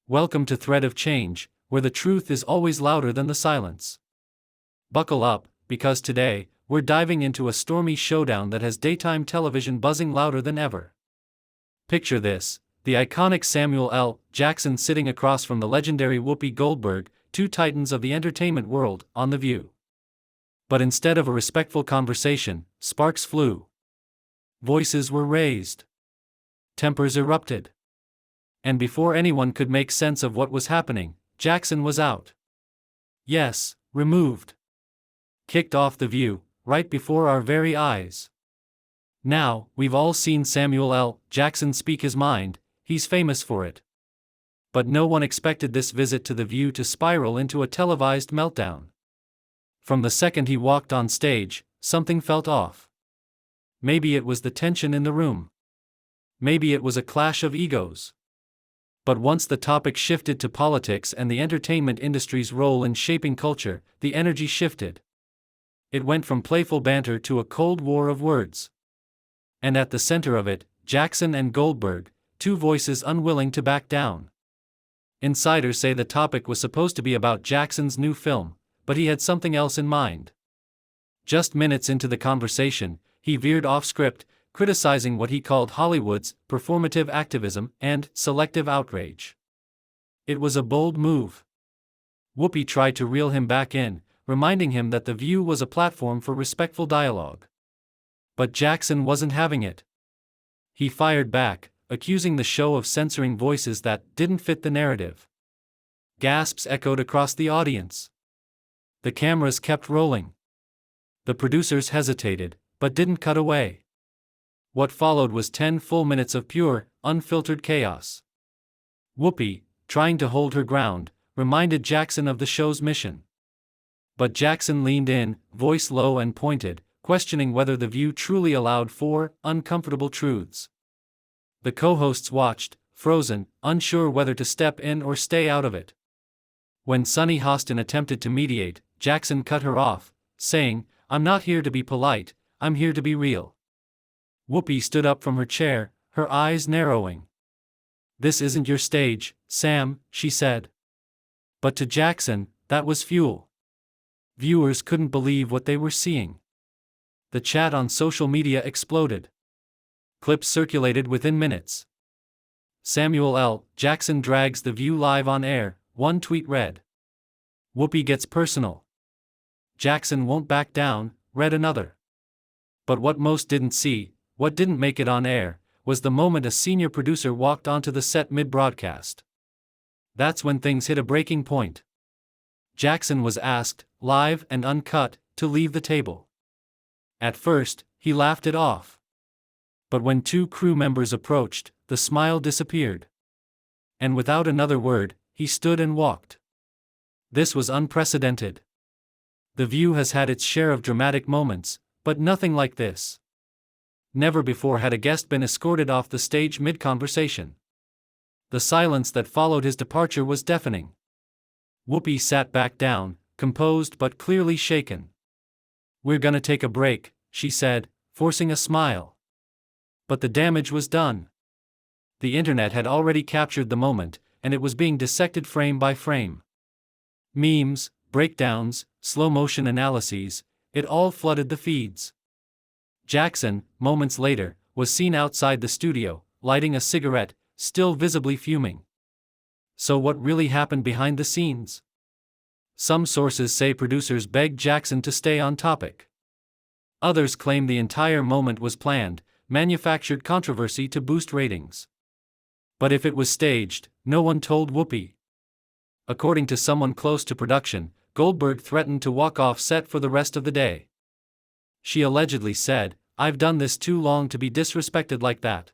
Welcome to Thread of Change, where the truth is always louder than the silence. Buckle up, because today, we're diving into a stormy showdown that has daytime television buzzing louder than ever. Picture this: the iconic Samuel L. Jackson sitting across from the legendary Whoopi Goldberg, two titans of the entertainment world, on The View. But instead of a respectful conversation, sparks flew. Voices were raised. Tempers erupted. And before anyone could make sense of what was happening, Jackson was out. Yes, removed. Kicked off The View, right before our very eyes. Now, we've all seen Samuel L. Jackson speak his mind, he's famous for it. But no one expected this visit to The View to spiral into a televised meltdown. From the second he walked on stage, something felt off. Maybe it was the tension in the room. Maybe it was a clash of egos. But once the topic shifted to politics and the entertainment industry's role in shaping culture, the energy shifted. It went from playful banter to a cold war of words. And at the center of it, Jackson and Goldberg, two voices unwilling to back down. Insiders say the topic was supposed to be about Jackson's new film, but he had something else in mind. Just minutes into the conversation, he veered off script, criticizing what he called Hollywood's performative activism and selective outrage. It was a bold move. Whoopi tried to reel him back in, reminding him that The View was a platform for respectful dialogue. But Jackson wasn't having it. He fired back, accusing the show of censoring voices that didn't fit the narrative. Gasps echoed across the audience. The cameras kept rolling. The producers hesitated, but didn't cut away. What followed was 10 full minutes of pure, unfiltered chaos. Whoopi, trying to hold her ground, reminded Jackson of the show's mission. But Jackson leaned in, voice low and pointed, questioning whether The View truly allowed for uncomfortable truths. The co-hosts watched, frozen, unsure whether to step in or stay out of it. When Sunny Hostin attempted to mediate, Jackson cut her off, saying, "I'm not here to be polite, I'm here to be real." Whoopi stood up from her chair, her eyes narrowing. "This isn't your stage, Sam," she said. But to Jackson, that was fuel. Viewers couldn't believe what they were seeing. The chat on social media exploded. Clips circulated within minutes. "Samuel L. Jackson drags The View live on air," one tweet read. "Whoopi gets personal. Jackson won't back down," read another. But what most didn't see, what didn't make it on air, was the moment a senior producer walked onto the set mid-broadcast. That's when things hit a breaking point. Jackson was asked, live and uncut, to leave the table. At first, he laughed it off. But when two crew members approached, the smile disappeared. And without another word, he stood and walked. This was unprecedented. The View has had its share of dramatic moments, but nothing like this. Never before had a guest been escorted off the stage mid-conversation. The silence that followed his departure was deafening. Whoopi sat back down, composed but clearly shaken. "We're gonna take a break," she said, forcing a smile. But the damage was done. The internet had already captured the moment, and it was being dissected frame by frame. Memes, breakdowns, slow-motion analyses, it all flooded the feeds. Jackson, moments later, was seen outside the studio, lighting a cigarette, still visibly fuming. So what really happened behind the scenes? Some sources say producers begged Jackson to stay on topic. Others claim the entire moment was planned, manufactured controversy to boost ratings. But if it was staged, no one told Whoopi. According to someone close to production, Goldberg threatened to walk off set for the rest of the day. She allegedly said, "I've done this too long to be disrespected like that."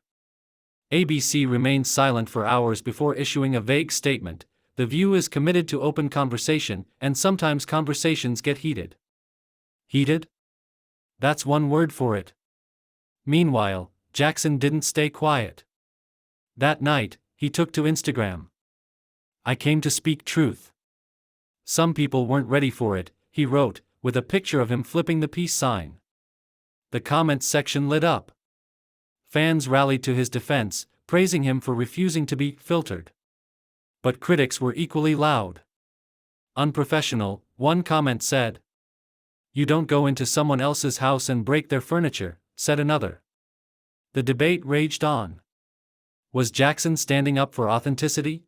ABC remained silent for hours before issuing a vague statement. "The View is committed to open conversation, and sometimes conversations get heated." Heated? That's one word for it. Meanwhile, Jackson didn't stay quiet. That night, he took to Instagram. "I came to speak truth." Some people weren't ready for it, he wrote, with a picture of him flipping the peace sign. The comments section lit up. Fans rallied to his defense, praising him for refusing to be filtered. But critics were equally loud. Unprofessional, one comment said. You don't go into someone else's house and break their furniture, said another. The debate raged on. Was Jackson standing up for authenticity?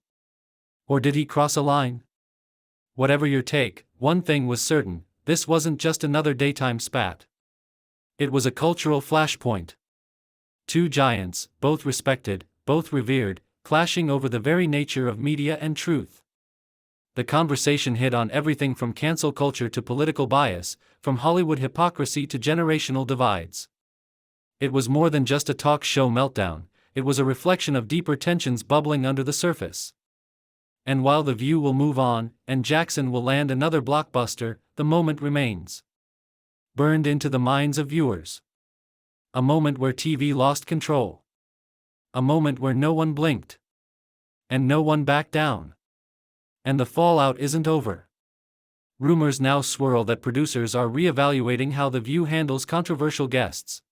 Or did he cross a line? Whatever your take, one thing was certain, this wasn't just another daytime spat. It was a cultural flashpoint. Two giants, both respected, both revered, clashing over the very nature of media and truth. The conversation hit on everything from cancel culture to political bias, from Hollywood hypocrisy to generational divides. It was more than just a talk show meltdown, it was a reflection of deeper tensions bubbling under the surface. And while The View will move on, and Jackson will land another blockbuster, the moment remains. Burned into the minds of viewers. A moment where TV lost control. A moment where no one blinked. And no one backed down. And the fallout isn't over. Rumors now swirl that producers are re-evaluating how The View handles controversial guests.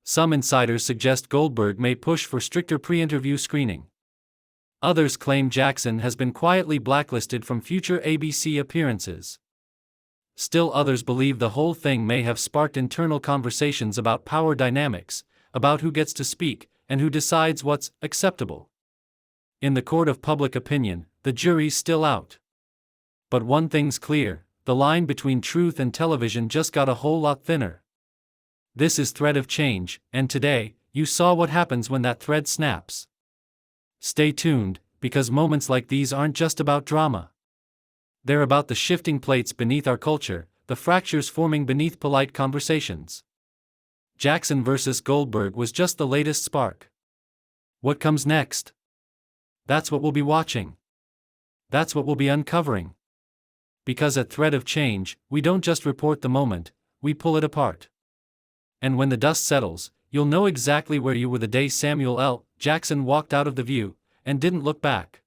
Some insiders suggest Goldberg may push for stricter pre-interview screening. Others claim Jackson has been quietly blacklisted from future ABC appearances. Still others believe the whole thing may have sparked internal conversations about power dynamics, about who gets to speak, and who decides what's acceptable. In the court of public opinion, the jury's still out. But one thing's clear, the line between truth and television just got a whole lot thinner. This is Thread of Change, and today, you saw what happens when that thread snaps. Stay tuned, because moments like these aren't just about drama. They're about the shifting plates beneath our culture, the fractures forming beneath polite conversations. Jackson versus Goldberg was just the latest spark. What comes next? That's what we'll be watching. That's what we'll be uncovering. Because at Thread of Change, we don't just report the moment, we pull it apart. And when the dust settles, you'll know exactly where you were the day Samuel L. Jackson walked out of The View, and didn't look back.